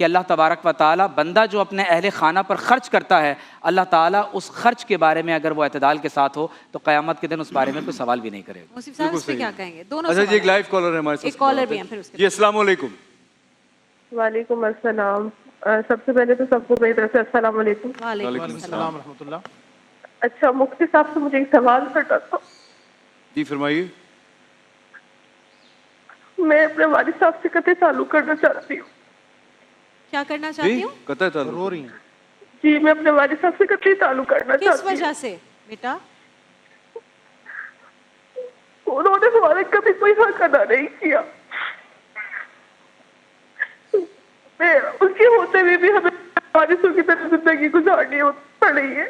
کہ اللہ تبارک و تعالیٰ بندہ جو اپنے اہل خانہ پر خرچ کرتا ہے، اللہ تعالیٰ اس خرچ کے بارے میں اگر وہ اعتدال کے ساتھ ہو تو قیامت کے دن اس بارے میں کوئی سوال بھی نہیں کرے گا۔ موسیف صاحب اس پہ کیا کہیں گے؟ دونوں اچھا جی، ایک سوال ہیں۔ لائیو کالر ہے ہمارے ساتھ، ایک کالر بھی ہیں پھر اس کے جی السلام علیکم۔ وعلیکم السلام۔ سب سے پہلے تو سب کو میری طرف سے السلام علیکم۔ وعلیکم وعلیکم السلام ورحمۃ اللہ۔ اچھا مفتی صاحب سے مجھے ایک سوال کرنا تھا۔ جی فرمائیے۔ میں اپنے والد صاحب سے قطع تعلق کرنا چاہتی ہوں۔ کیا کرنا جی چاہتی ہوں؟ قطع تعلق۔ رو رہی ہیں؟ جی میں اپنے والد صاحب سے قطع تعلق کرنا کس چاہتی ہوں۔ وجہ سے بیٹا؟ انہوں نے ہمارے کبھی کوئی حق ادا نہیں کیا، ان کے ہوتے ہوئے بھی ہمیں وارثوں کی طرح زندگی گزارنی پڑ رہی ہے۔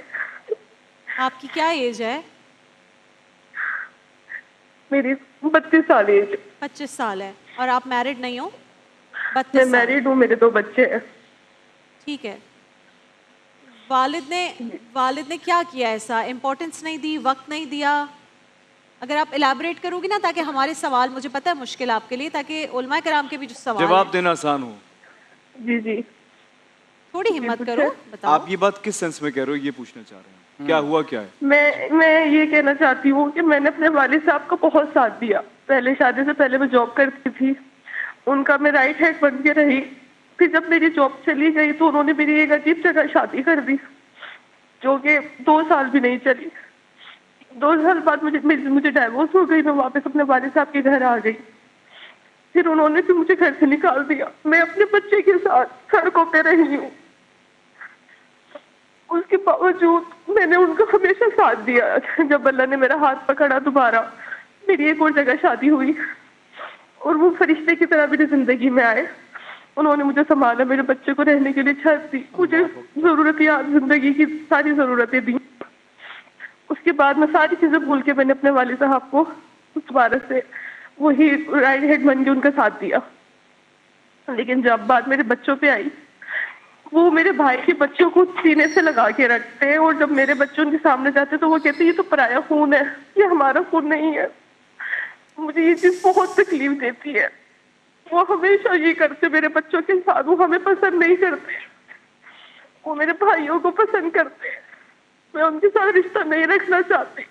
آپ کی کیا ایج ہے؟ میری 32 سال ایج۔ 25 سال ہے۔ اور آپ میرڈ نہیں ہو؟ میں 32 سال۔ میریڈ ہوں، میرے 2 بچے ہیں۔ ٹھیک ہے۔ والد نے کیا کیا ایسا؟ امپورٹنس نہیں دی، وقت نہیں دیا؟ اگر آپ الیبوریٹ کرو گی نا تاکہ ہمارے سوال، مجھے پتہ ہے مشکل آپ کے لیے، تاکہ علماء کرام کے بھی جو سوال جواب ہیں دینا آسان ہو۔ جی جی تھوڑی ہمت کرو، بتاؤ۔ آپ یہ بات کس سینس میں کہہ رہے ہو، یہ پوچھنا چاہ رہے ہیں کیا ہوا کیا ہے؟ میں یہ کہنا چاہتی ہوں کہ میں نے اپنے والد صاحب کا بہت ساتھ دیا۔ پہلے شادی سے پہلے میں جاب کرتی تھی، ان کا میں رائٹ ہینڈ بن کے رہی۔ پھر جب میری جاب چلی گئی تو انہوں نے میری ایک عجیب جگہ شادی کر دی جو کہ 2 سال بھی نہیں چلی۔ 2 سال بعد مجھے ڈائیورس ہو گئی، میں واپس اپنے والد صاحب کے گھر آ گئی۔ پھر انہوں نے پھر مجھے گھر سے نکال دیا، میں اپنے بچے کے ساتھ سڑکوں پہ رہی ہوں۔ اس کے باوجود میں نے ان کا ہمیشہ ساتھ دیا۔ جب اللہ نے میرا ہاتھ پکڑا دوبارہ، میری ایک اور جگہ شادی ہوئی اور وہ فرشتے کی طرح میری زندگی میں آئے۔ انہوں نے مجھے سنبھالا، میرے بچے کو رہنے کے لیے چھت دی، مجھے ضرورتیات زندگی کی ساری ضرورتیں دی۔ اس کے بعد میں ساری چیزیں بھول کے میں نے اپنے والد صاحب کو دوبارہ سے وہی رائٹ ہینڈ بن کے ان کا ساتھ دیا۔ لیکن جب بات میرے بچوں پہ آئی، وہ میرے بھائی کے بچوں کو سینے سے لگا کے رکھتے ہیں، اور جب میرے بچے ان کے سامنے جاتے تو وہ کہتے ہیں یہ تو پرایا خون ہے، یہ ہمارا خون نہیں ہے۔ مجھے یہ چیز بہت تکلیف دیتی ہے۔ وہ ہمیشہ یہ کرتے میرے بچوں کے ساتھ، وہ ہمیں پسند نہیں کرتے، وہ میرے بھائیوں کو پسند کرتے۔ میں ان کے ساتھ رشتہ نہیں رکھنا چاہتی۔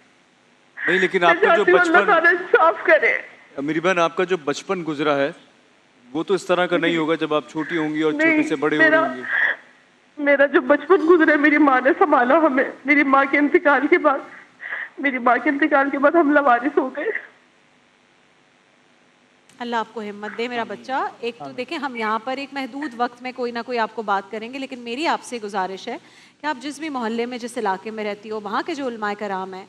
نہیں لیکن میں آپ کا جو چاہتی ہوں اللہ بچپن، تعالیٰ انصاف کرے۔ میری بہن آپ کا جو بچپن گزرا ہے وہ تو اس طرح کا نہیں ہوگا جب آپ چھوٹی ہوں گی اور چھوٹے سے بڑے ہو رہے ہوں گے۔ میرا جو بچپن گزرا میری ماں نے سنبھالا ہمیں۔ میری ماں کے انتقال کے بعد ہم لوارث ہو گئے۔ اللہ آپ کو ہمت دے میرا بچہ۔ ایک تو دیکھیں ہم یہاں پر ایک محدود وقت میں کوئی نہ کوئی آپ کو بات کریں گے، لیکن میری آپ سے گزارش ہے کہ آپ جس بھی محلے میں، جس علاقے میں رہتی ہو، وہاں کے جو علماء کرام ہیں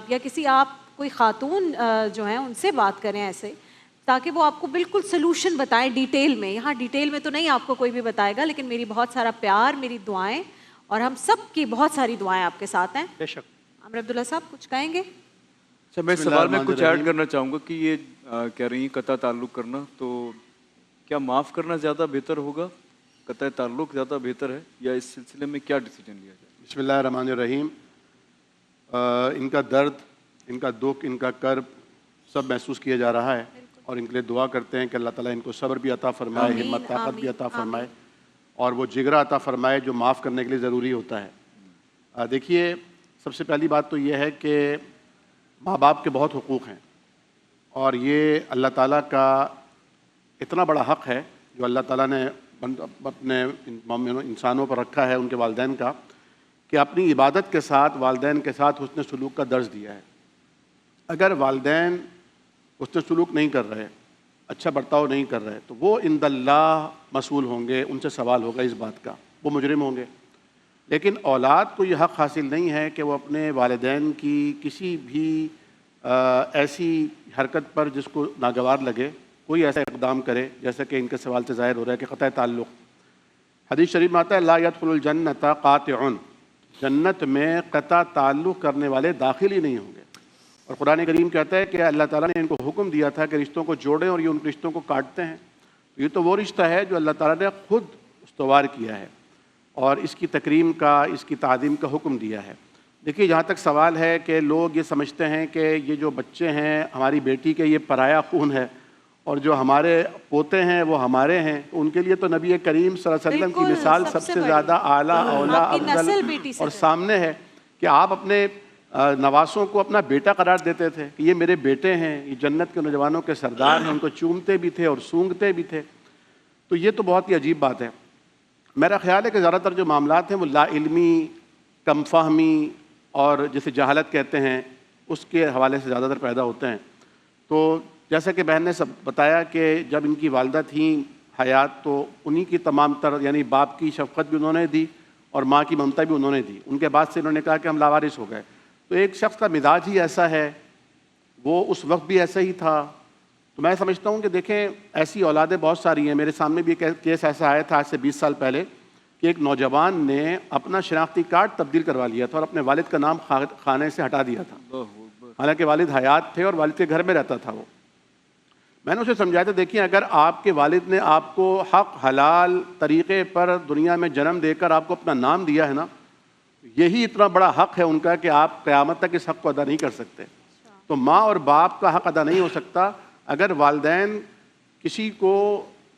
یا کسی آپ کوئی خاتون جو ہیں ان سے بات کریں ایسے، تاکہ وہ آپ کو بالکل سلوشن بتائیں ڈیٹیل میں۔ یہاں ڈیٹیل میں تو نہیں آپ کو کوئی بھی بتائے گا، لیکن میری بہت سارا پیار، میری دعائیں اور ہم سب کی بہت ساری دعائیں آپ کے ساتھ ہیں۔ بے شک۔ عامر عبداللہ صاحب کچھ کہیں گے؟ اچھا میں اس سوال میں کچھ ایڈ کرنا چاہوں گا کہ یہ کہہ رہی ہیں قطع تعلق کرنا، تو کیا معاف کرنا زیادہ بہتر ہوگا، قطع تعلق زیادہ بہتر ہے، یا اس سلسلے میں کیا ڈیسیجن لیا جائے؟ بسم اللہ الرحمن الرحیم۔ ان کا درد، ان کا دکھ، ان کا کرب سب محسوس کیا جا رہا ہے، اور ان کے لیے دعا کرتے ہیں کہ اللہ تعالیٰ ان کو صبر بھی عطا فرمائے، ہمت طاقت بھی عطا فرمائے، اور وہ جگرا عطا فرمائے جو معاف کرنے کے لیے ضروری ہوتا ہے۔ دیکھیے سب سے پہلی بات تو یہ ہے کہ ماں باپ کے بہت حقوق ہیں، اور یہ اللہ تعالیٰ کا اتنا بڑا حق ہے جو اللہ تعالیٰ نے اپنے انسانوں پر رکھا ہے، ان کے والدین کا، کہ اپنی عبادت کے ساتھ والدین کے ساتھ حسن سلوک کا درس دیا ہے۔ اگر والدین حسن سلوک نہیں کر رہے، اچھا برتاؤ نہیں کر رہے، تو وہ عند اللہ مسئول ہوں گے، ان سے سوال ہوگا اس بات کا، وہ مجرم ہوں گے۔ لیکن اولاد کو یہ حق حاصل نہیں ہے کہ وہ اپنے والدین کی کسی بھی ایسی حرکت پر جس کو ناگوار لگے کوئی ایسا اقدام کرے، جیسا کہ ان کے سوال سے ظاہر ہو رہا ہے کہ قطع تعلق۔ حدیث شریف میں آتا ہے لا يدخل الجنت قاطع، جنت میں قطع تعلق کرنے والے داخل ہی نہیں ہوں گے۔ اور قرآن کریم کہتا ہے کہ اللہ تعالیٰ نے ان کو حکم دیا تھا کہ رشتوں کو جوڑیں، اور یہ ان رشتوں کو کاٹتے ہیں۔ یہ تو وہ رشتہ ہے جو اللہ تعالیٰ نے خود استوار کیا ہے اور اس کی تکریم کا، اس کی تعظیم کا حکم دیا ہے۔ دیکھیے جہاں تک سوال ہے کہ لوگ یہ سمجھتے ہیں کہ یہ جو بچے ہیں ہماری بیٹی کے، یہ پرایا خون ہے اور جو ہمارے پوتے ہیں وہ ہمارے ہیں، تو ان کے لیے تو نبی کریم صلی اللہ علیہ وسلم کی بالکل، مثال سب سب سے سے بڑی۔ زیادہ اعلیٰ اولا آپ کی نسل افضل بیٹی سے اور ہے۔ سامنے ہے کہ آپ اپنے نواسوں کو اپنا بیٹا قرار دیتے تھے کہ یہ میرے بیٹے ہیں، یہ جنت کے نوجوانوں کے سردار ہیں، ان کو چومتے بھی تھے اور سونگھتے بھی تھے. تو یہ تو بہت ہی عجیب بات ہے. میرا خیال ہے کہ زیادہ تر جو معاملات ہیں وہ لا علمی، کم فہمی اور جسے جہالت کہتے ہیں اس کے حوالے سے زیادہ تر پیدا ہوتے ہیں. تو جیسا کہ بہن نے سب بتایا کہ جب ان کی والدہ تھیں حیات تو انہی کی تمام تر یعنی باپ کی شفقت بھی انہوں نے دی اور ماں کی ممتا بھی انہوں نے دی. ان کے بعد سے انہوں نے کہا کہ ہم لاوارث ہو گئے. تو ایک شخص کا مزاج ہی ایسا ہے، وہ اس وقت بھی ایسا ہی تھا. تو میں سمجھتا ہوں کہ دیکھیں ایسی اولادیں بہت ساری ہیں. میرے سامنے بھی ایک کیس ایسا آیا تھا آج سے 20 سال پہلے کہ ایک نوجوان نے اپنا شناختی کارڈ تبدیل کروا لیا تھا اور اپنے والد کا نام خانے سے ہٹا دیا تھا، حالانکہ والد حیات تھے اور والد کے گھر میں رہتا تھا. وہ میں نے اسے سمجھایا تھا دیکھیں اگر آپ کے والد نے آپ کو حق حلال طریقے پر دنیا میں جنم دے کر آپ کو اپنا نام دیا ہے نا، یہی اتنا بڑا حق ہے ان کا کہ آپ قیامت تک اس حق کو ادا نہیں کر سکتے. تو ماں اور باپ کا حق ادا نہیں ہو سکتا. اگر والدین کسی کو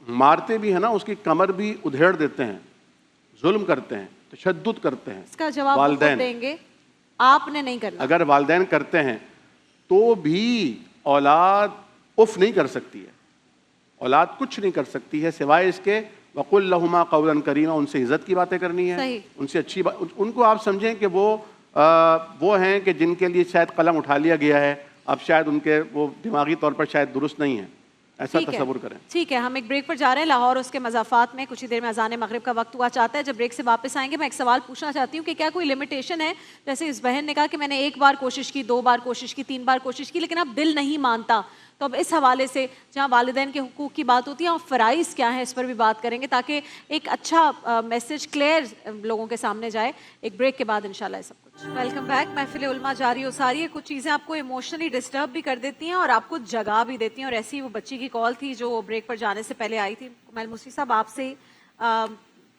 مارتے بھی ہیں نا، اس کی کمر بھی ادھیڑ دیتے ہیں، ظلم کرتے ہیں، تشدد کرتے ہیں. اس کا جواب وہ خود دیں گے، آپ نے نہیں کرنا. اگر والدین کرتے ہیں تو بھی اولاد اف نہیں کر سکتی ہے، اولاد کچھ نہیں کر سکتی ہے سوائے اس کے وَقُلْ لَهُمَا قَوْلًا كَرِيمًا. ان سے عزت کی باتیں کرنی ہے، صحیح. ان سے اچھی بات. ان کو آپ سمجھیں کہ وہ ہیں کہ جن کے لیے شاید قلم اٹھا لیا گیا ہے، اب شاید ان کے وہ دماغی طور پر شاید درست نہیں ہیں، ایسا تصور کریں. ٹھیک ہے، ہم ایک بریک پر جا رہے ہیں. لاہور اس کے مضافات میں کچھ ہی دیر میں اذان مغرب کا وقت ہوا چاہتا ہے. جب بریک سے واپس آئیں گے میں ایک سوال پوچھنا چاہتی ہوں کہ کیا کوئی لمیٹیشن ہے؟ جیسے اس بہن نے کہا کہ میں نے 1 بار کوشش کی، 2 بار کوشش کی، 3 بار کوشش کی، لیکن اب دل نہیں مانتا. تو اب اس حوالے سے جہاں والدین کے حقوق کی بات ہوتی ہے اور فرائض کیا ہیں اس پر بھی بات کریں گے تاکہ ایک اچھا میسج کلیئر لوگوں کے سامنے جائے. ایک بریک کے بعد انشاءاللہ سب کچھ. Welcome back. محفل علماء جاری و ساری ہے. کچھ چیزیں آپ کو ایموشنلی ڈسٹرب بھی کر دیتی ہیں اور آپ کو جگا بھی دیتی ہیں، اور ایسی وہ بچی کی کال تھی جو بریک پر جانے سے پہلے آئی تھی. کمال موسوی صاحب آپ سے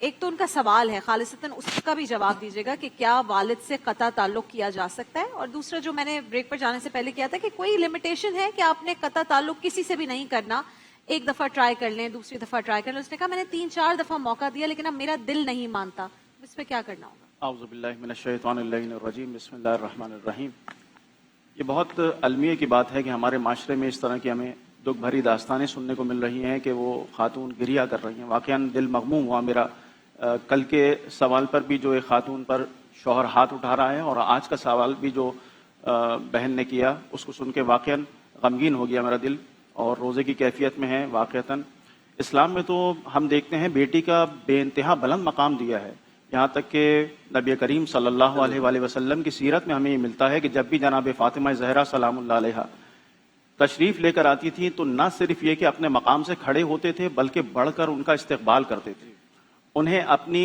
ایک تو ان کا سوال ہے خالصتاً اس کا بھی جواب دیجیے گا کہ کیا والد سے قطع تعلق کیا جا سکتا ہے، اور دوسرا جو میں نے بریک پر جانے سے پہلے کیا تھا کہ کوئی لمیٹیشن ہے کہ آپ نے قطع تعلق کسی سے بھی نہیں کرنا، 1 دفعہ ٹرائی کر لیں، دوسری دفعہ ٹرائی کر لیں. اس نے کہا میں نے 3-4 دفعہ موقع دیا لیکن اب میرا دل نہیں مانتا. اس پہ کیا کرنا ہوگا؟ اعوذ باللہ من الشیطان اللعین الرجیم. بسم اللہ الرحمن الرحیم. یہ بہت المیہ کی بات ہے کہ ہمارے معاشرے میں اس طرح کی ہمیں دکھ بھری داستانیں سننے کو مل رہی ہیں کہ وہ خاتون گریہ کر رہی ہیں. واقعاً دل مغموم ہوا میرا کل کے سوال پر بھی جو ایک خاتون پر شوہر ہاتھ اٹھا رہا ہے، اور آج کا سوال بھی جو بہن نے کیا اس کو سن کے واقعاً غمگین ہو گیا میرا دل، اور روزے کی کیفیت میں ہے. واقعتاً اسلام میں تو ہم دیکھتے ہیں بیٹی کا بے انتہا بلند مقام دیا ہے، یہاں تک کہ نبی کریم صلی اللہ علیہ وآلہ وسلم کی سیرت میں ہمیں یہ ملتا ہے کہ جب بھی جناب فاطمہ زہرا سلام اللہ علیہا تشریف لے کر آتی تھیں تو نہ صرف یہ کہ اپنے مقام سے کھڑے ہوتے تھے بلکہ بڑھ کر ان کا استقبال کرتے تھے، انہیں اپنی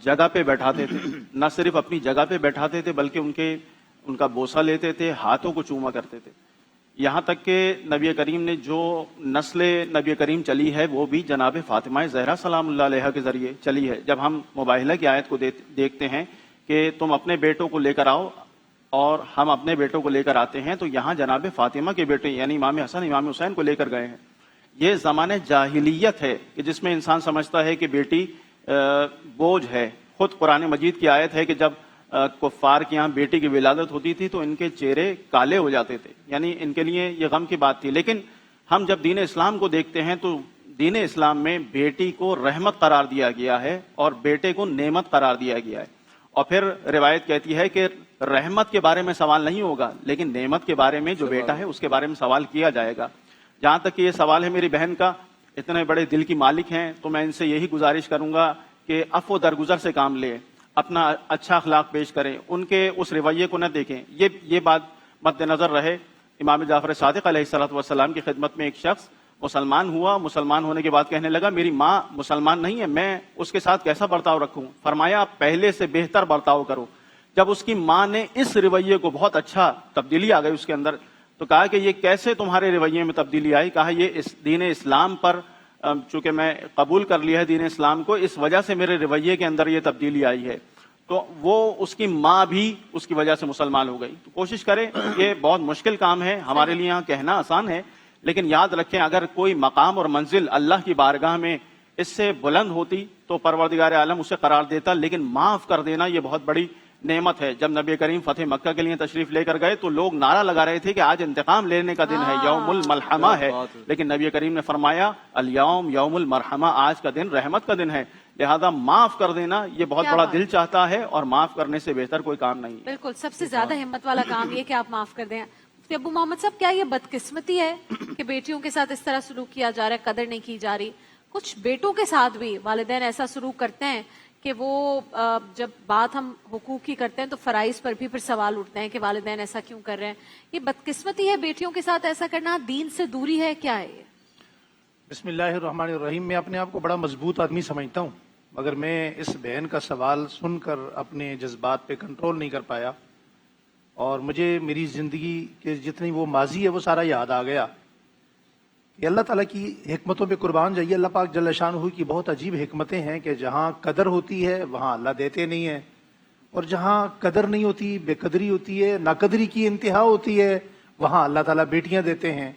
جگہ پہ بیٹھاتے تھے، نہ صرف اپنی جگہ پہ بیٹھاتے تھے بلکہ ان کا بوسہ لیتے تھے، ہاتھوں کو چوما کرتے تھے. یہاں تک کہ نبی کریم نے جو نسل نبی کریم چلی ہے وہ بھی جناب فاطمہ زہرا سلام اللہ علیہا کے ذریعے چلی ہے. جب ہم مباہلہ کی آیت کو دیکھتے ہیں کہ تم اپنے بیٹوں کو لے کر آؤ اور ہم اپنے بیٹوں کو لے کر آتے ہیں، تو یہاں جناب فاطمہ کے بیٹے یعنی امام حسن امام حسین کو لے کر گئے ہیں. یہ زمانہ جاہلیت ہے کہ جس میں انسان سمجھتا ہے کہ بیٹی بوجھ ہے. خود قرآن مجید کی آیت ہے کہ جب کفار کے یہاں بیٹی کی ولادت ہوتی تھی تو ان کے چہرے کالے ہو جاتے تھے، یعنی ان کے لیے یہ غم کی بات تھی. لیکن ہم جب دین اسلام کو دیکھتے ہیں تو دین اسلام میں بیٹی کو رحمت قرار دیا گیا ہے اور بیٹے کو نعمت قرار دیا گیا ہے. اور پھر روایت کہتی ہے کہ رحمت کے بارے میں سوال نہیں ہوگا لیکن نعمت کے بارے میں جو بیٹا ہے اس کے بارے میں سوال کیا جائے گا. جہاں تک کہ یہ سوال ہے میری بہن کا، اتنے بڑے دل کی مالک ہیں تو میں ان سے یہی گزارش کروں گا کہ عفو درگزر سے کام لیں، اپنا اچھا اخلاق پیش کریں، ان کے اس رویے کو نہ دیکھیں. یہ بات مد نظر رہے. امام جعفر صادق علیہ الصلوۃ والسلام کی خدمت میں ایک شخص مسلمان ہوا، مسلمان ہونے کے بعد کہنے لگا میری ماں مسلمان نہیں ہے، میں اس کے ساتھ کیسا برتاؤ رکھوں؟ فرمایا آپ پہلے سے بہتر برتاؤ کرو. جب اس کی ماں نے اس رویے کو بہت اچھا تبدیلی آ گئی اس کے اندر، تو کہا کہ یہ کیسے تمہارے رویے میں تبدیلی آئی؟ کہا یہ اس دین اسلام پر چونکہ میں قبول کر لیا ہے دین اسلام کو، اس وجہ سے میرے رویے کے اندر یہ تبدیلی آئی ہے. تو وہ اس کی ماں بھی اس کی وجہ سے مسلمان ہو گئی. تو کوشش کریں، یہ بہت مشکل کام ہے ہمارے لیے، یہاں کہنا آسان ہے لیکن یاد رکھیں اگر کوئی مقام اور منزل اللہ کی بارگاہ میں اس سے بلند ہوتی تو پروردگار عالم اسے قرار دیتا، لیکن معاف کر دینا یہ بہت بڑی نعمت ہے۔ جب نبی کریم فتح مکہ کے لیے تشریف لے کر گئے تو لوگ نعرہ لگا رہے تھے کہ آج انتقام لینے کا دن ہے، یوم الملحمہ ہے، لیکن نبی کریم نے فرمایا الیوم یوم المرحمہ، آج کا دن رحمت کا دن ہے، لہذا معاف کر دینا یہ بہت بڑا دل چاہتا ہے، اور معاف کرنے سے بہتر کوئی کام نہیں ہے۔ بالکل، سب سے زیادہ ہمت والا کام یہ کہ آپ معاف کر دیں۔ مفتی ابو محمد صاحب، کیا یہ بدقسمتی ہے کہ بیٹیوں کے ساتھ اس طرح سلوک کیا جا رہا ہے، قدر نہیں کی جا رہی؟ کچھ بیٹوں کے ساتھ بھی والدین ایسا سلوک کرتے ہیں کہ وہ جب بات ہم حقوق کی کرتے ہیں تو فرائض پر بھی پھر سوال اٹھتے ہیں کہ والدین ایسا کیوں کر رہے ہیں۔ یہ بدقسمتی ہے بیٹیوں کے ساتھ ایسا کرنا، دین سے دوری ہے، کیا ہے یہ؟ بسم اللہ الرحمن الرحیم۔ میں اپنے آپ کو بڑا مضبوط آدمی سمجھتا ہوں، مگر میں اس بہن کا سوال سن کر اپنے جذبات پہ کنٹرول نہیں کر پایا، اور مجھے میری زندگی کے جتنی وہ ماضی ہے وہ سارا یاد آ گیا کہ اللہ تعالیٰ کی حکمتوں پہ قربان جائیے۔ اللہ پاک جل شانہ کی بہت عجیب حکمتیں ہیں کہ جہاں قدر ہوتی ہے وہاں اللہ دیتے نہیں ہیں، اور جہاں قدر نہیں ہوتی، بے قدری ہوتی ہے، ناقدری کی انتہا ہوتی ہے، وہاں اللہ تعالیٰ بیٹیاں دیتے ہیں۔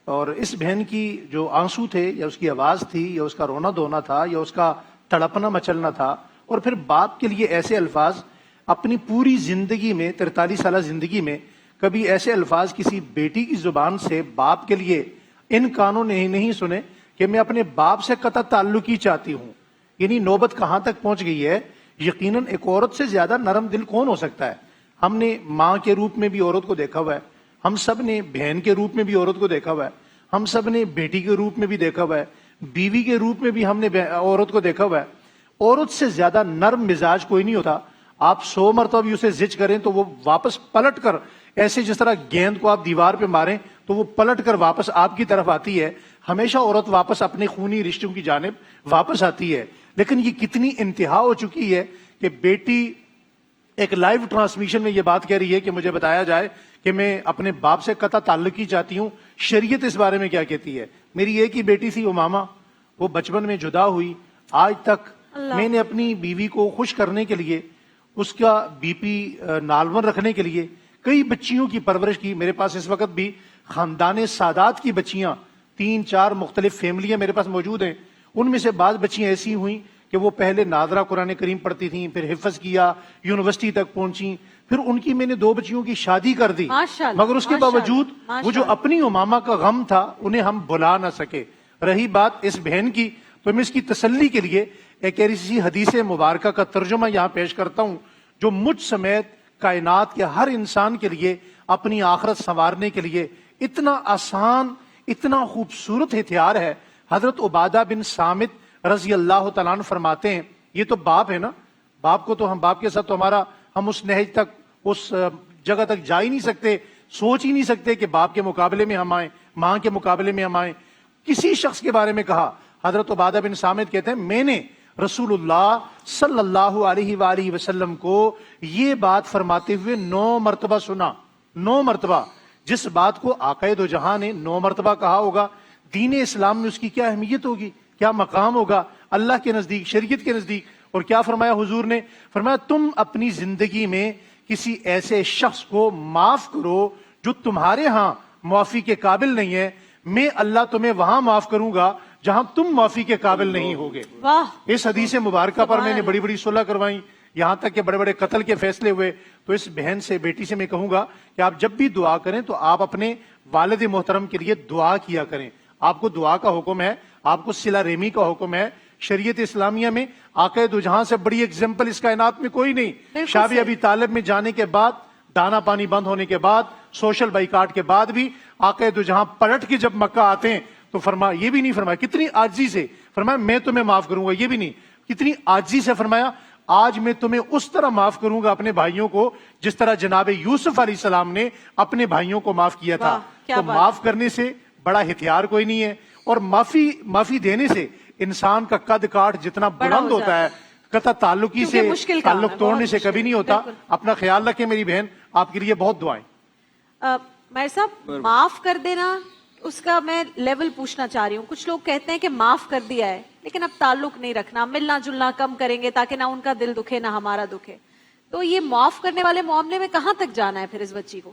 اور اس بہن کی جو آنسو تھے، یا اس کی آواز تھی، یا اس کا رونا دھونا تھا، یا اس کا تڑپنا مچلنا تھا، اور پھر باپ کے لیے ایسے الفاظ اپنی پوری زندگی میں 43 سالہ زندگی میں کبھی ایسے الفاظ کسی بیٹی کی زبان سے باپ کے لیے ان کانوں نے نہیں سنے کہ میں اپنے باپ سے قطع تعلق ہی چاہتی ہوں۔ یعنی نوبت کہاں تک پہنچ گئی ہے؟ یقیناً ایک عورت سے زیادہ نرم دل کون ہو سکتا ہے؟ ہم نے ماں کے روپ میں بھی عورت کو دیکھا ہوا ہے، ہم سب نے بہن کے روپ میں بھی عورت کو دیکھا ہوا ہے، ہم سب نے بیٹی کے روپ میں بھی دیکھا ہوا ہے، بیوی کے روپ میں بھی ہم نے عورت کو دیکھا ہوا ہے۔ عورت سے زیادہ نرم مزاج کوئی نہیں ہوتا۔ آپ 100 مرتبہ بھی اسے زج کریں تو وہ واپس پلٹ کر، ایسے جس طرح گیند کو آپ دیوار پہ ماریں تو وہ پلٹ کر واپس آپ کی طرف آتی ہے۔ ہمیشہ عورت واپس اپنے خونی رشتوں کی جانب واپس آتی ہے۔ لیکن یہ کتنی انتہا ہو چکی ہے کہ بیٹی ایک لائیو ٹرانسمیشن میں یہ بات کہہ رہی ہے کہ مجھے بتایا جائے کہ میں اپنے باپ سے قطع تعلق ہی چاہتی ہوں۔ شریعت اس بارے میں کیا کہتی ہے؟ میری ایک ہی بیٹی تھی امامہ، وہ بچپن میں جدا ہوئی، آج تک میں نے اپنی بیوی کو خوش کرنے کے لیے، اس کا بی پی نارمل رکھنے کے لیے کئی بچیوں کی پرورش کی۔ میرے پاس اس وقت بھی خاندان سادات کی بچیاں 3-4 مختلف فیملیاں میرے پاس موجود ہیں۔ ان میں سے بعض بچیاں ایسی ہوئیں کہ وہ پہلے ناظرہ قرآن کریم پڑھتی تھیں، پھر حفظ کیا، یونیورسٹی تک پہنچیں، پھر ان کی میں نے 2 بچیوں کی شادی کر دی، مگر اس کے باوجود وہ جو اپنی امامہ کا غم تھا انہیں ہم بھلا نہ سکے۔ رہی بات اس بہن کی، تو میں اس کی تسلی کے لیے ایک ایسی حدیث مبارکہ کا ترجمہ یہاں پیش کرتا ہوں جو مجھ سمیت کائنات کے ہر انسان کے لیے اپنی آخرت سنوارنے کے لیے اتنا آسان، اتنا خوبصورت ہتھیار ہے۔ حضرت عبادہ بن صامت رضی اللہ تعالیٰ عنہ فرماتے ہیں، یہ تو باپ ہے نا، باپ کو تو ہم، باپ کے ساتھ تو ہم اس نہج تک، اس جگہ تک جا ہی نہیں سکتے، سوچ ہی نہیں سکتے کہ باپ کے مقابلے میں ہم آئیں، ماں کے مقابلے میں ہم آئیں۔ کسی شخص کے بارے میں کہا، حضرت عبادہ بن صامت کہتے ہیں میں نے رسول اللہ صلی اللہ علیہ وآلہ وسلم کو یہ بات فرماتے ہوئے 9 مرتبہ سنا، 9 مرتبہ۔ جس بات کو آقا دو جہاں نے 9 مرتبہ کہا ہوگا، دین اسلام میں اس کی کیا اہمیت ہوگی، کیا مقام ہوگا اللہ کے نزدیک، شریعت کے نزدیک۔ اور کیا فرمایا حضور نے؟ فرمایا تم اپنی زندگی میں کسی ایسے شخص کو معاف کرو جو تمہارے ہاں معافی کے قابل نہیں ہے، میں اللہ تمہیں وہاں معاف کروں گا جہاں تم معافی کے قابل نہیں ہوگے۔ اس حدیث مبارکہ پر میں نے بڑی بڑی صلح کروائیں، یہاں تک کہ بڑے بڑے قتل کے فیصلے ہوئے۔ تو اس بہن سے، بیٹی سے میں کہوں گا کہ آپ جب بھی دعا کریں تو آپ اپنے والد محترم کے لیے دعا کیا کریں۔ آپ کو دعا کا حکم ہے، آپ کو صلہ رحمی کا حکم ہے۔ شریعت اسلامیہ میں آقا دو جہاں سے بڑی ایگزامپل اس کائنات میں کوئی نہیں۔ شاب ابی طالب میں جانے کے بعد، دانا پانی بند ہونے کے بعد، سوشل بائیکاٹ کے بعد بھی آقا دو جہاں پلٹ کے جب مکہ آتے ہیں تو فرمایا، یہ بھی نہیں فرمایا کتنی عاجزی سے، فرمایا میں تمہیں معاف کروں گا، یہ بھی نہیں، کتنی عاجزی سے فرمایا آج میں تمہیں اس طرح معاف کروں گا اپنے بھائیوں کو جس طرح جناب یوسف علیہ السلام نے اپنے بھائیوں کو معاف کیا تھا۔ تو معاف کرنے سے بڑا ہتھیار کوئی نہیں ہے، اور معافی دینے سے انسان کا قد کاٹ جتنا بلند ہوتا ہے، قطع تعلقی سے، تعلق توڑنے سے کبھی نہیں ہوتا۔ اپنا خیال رکھیں میری بہن، آپ کے لیے بہت دعائیں۔ میر صاحب، معاف کر دینا، اس کا میں لیول پوچھنا چاہ رہی ہوں۔ کچھ لوگ کہتے ہیں کہ معاف کر دیا ہے لیکن اب تعلق نہیں رکھنا، ملنا جلنا کم کریں گے تاکہ نہ ان کا دل دکھے نہ ہمارا دکھے۔ تو یہ معاف کرنے والے معاملے میں کہاں تک جانا ہے پھر اس بچی کو؟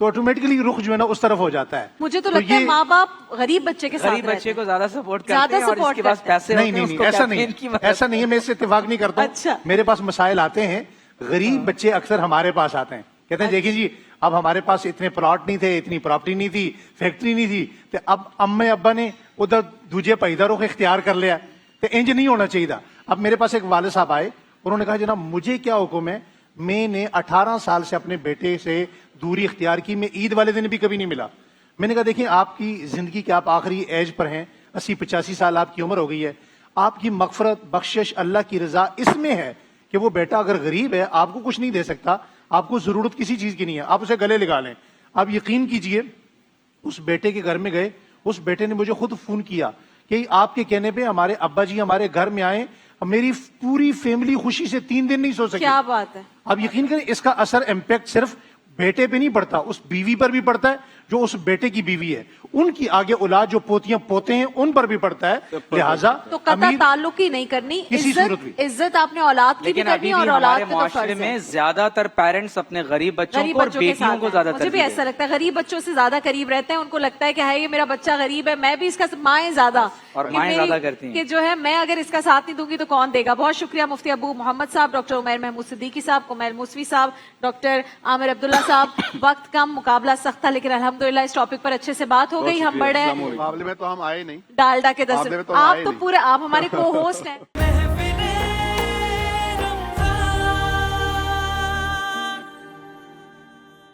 تو آٹومیٹکلی رخ جو ہے نا اس طرف ہو جاتا ہے. مجھے تو لگتا ہے ماں باپ غریب بچے کے ساتھ غریب رہتے بچے ہیں. کو زیادہ سپورٹ زیادہ کرتے ہیں اور اس support کے پاس کرتے ہیں. پیسے نہیں ہوتے ہیں نہیں اس کو ایسا کہتے نہیں ہیں ان کی مدد. ایسا نہیں ہے, میں اس سے اتفاق نہیں کرتا اچھا. ہوں. میرے پاس مسائل آتے ہیں, غریب بچے اکثر ہمارے پاس آتے ہیں, کہتے ہیں دیکھیں جی اب ہمارے پاس اتنے پلاٹ نہیں تھے, اتنی پراپرٹی نہیں تھی, فیکٹری نہیں تھی, تو اب امی ابا نے ادھر دوجے پیدا رخ اختیار کر لیا, تو انج نہیں ہونا چاہیے تھا. اب میرے پاس ایک والد صاحب آئے, انہوں نے کہا جناب مجھے کیا حکم ہے, میں نے 18 سال سے اپنے بیٹے سے دوری اختیار کی, میں عید والے دن بھی کبھی نہیں ملا. میں نے کہا دیکھیں آپ کی زندگی کے آپ آخری ایج پر ہیں, 80-85 سال آپ کی عمر ہو گئی ہے, آپ کی مغفرت بخشش اللہ کی رضا اس میں ہے کہ وہ بیٹا اگر غریب ہے آپ کو کچھ نہیں دے سکتا, آپ کو ضرورت کسی چیز کی نہیں ہے, آپ اسے گلے لگا لیں. آپ یقین کیجئے اس بیٹے کے گھر میں گئے, اس بیٹے نے مجھے خود فون کیا کہ آپ کے کہنے پہ ہمارے ابا جی ہمارے گھر میں آئے, میری پوری فیملی خوشی سے 3 دن نہیں سو سکی. کیا بات ہے. اب یقین کریں اس کا اثر امپیکٹ صرف بیٹے پہ نہیں پڑتا, اس بیوی پر بھی پڑتا ہے جو اس بیٹے کی بیوی ہے, ان کی آگے اولاد جو پوتیاں پوتے ہیں ان پر بھی پڑتا ہے. لہٰذا تو قطع تعلق ہی نہیں کرنی, کسی صورت بھی. عزت آپ نے اولاد کی بھی لیکن ابھی کرنی بھی اور اولاد ہمارے پہ تو معاشرے فرض میں ہے. زیادہ تر پیرنٹس اپنے غریب بچوں غریب کو اور بچوں کے بیٹیوں ساتھ کو ہیں. زیادہ مجھے بھی ترجیح ایسا دیتے لگتا ہے غریب بچوں سے زیادہ قریب رہتے ہیں, ان کو لگتا ہے کہ ہے یہ میرا بچہ غریب ہے, میں بھی اس کا مائیں زیادہ, اور کہ مائیں میری- زیادہ کرتی ہیں. کہ جو ہے میں اگر اس کا ساتھ نہیں دوں گی تو کون دے گا. بہت شکریہ مفتی ابو محمد صاحب, ڈاکٹر عمیر محمود صدیقی صاحب, کمیل موسوی صاحب, ڈاکٹر عامر عبداللہ صاحب. وقت کم, مقابلہ سخت تھا, لیکن الحمدللہ اس ٹاپک پر اچھے سے بات ہو گئی. ہم بڑے مقابلے میں تو ہم آئے نہیں. ڈالڈا کے مقابلے میں دس, تو ہم آپ آئے تو نہیں. پورے, آپ ہمارے کو ہوسٹ ہیں.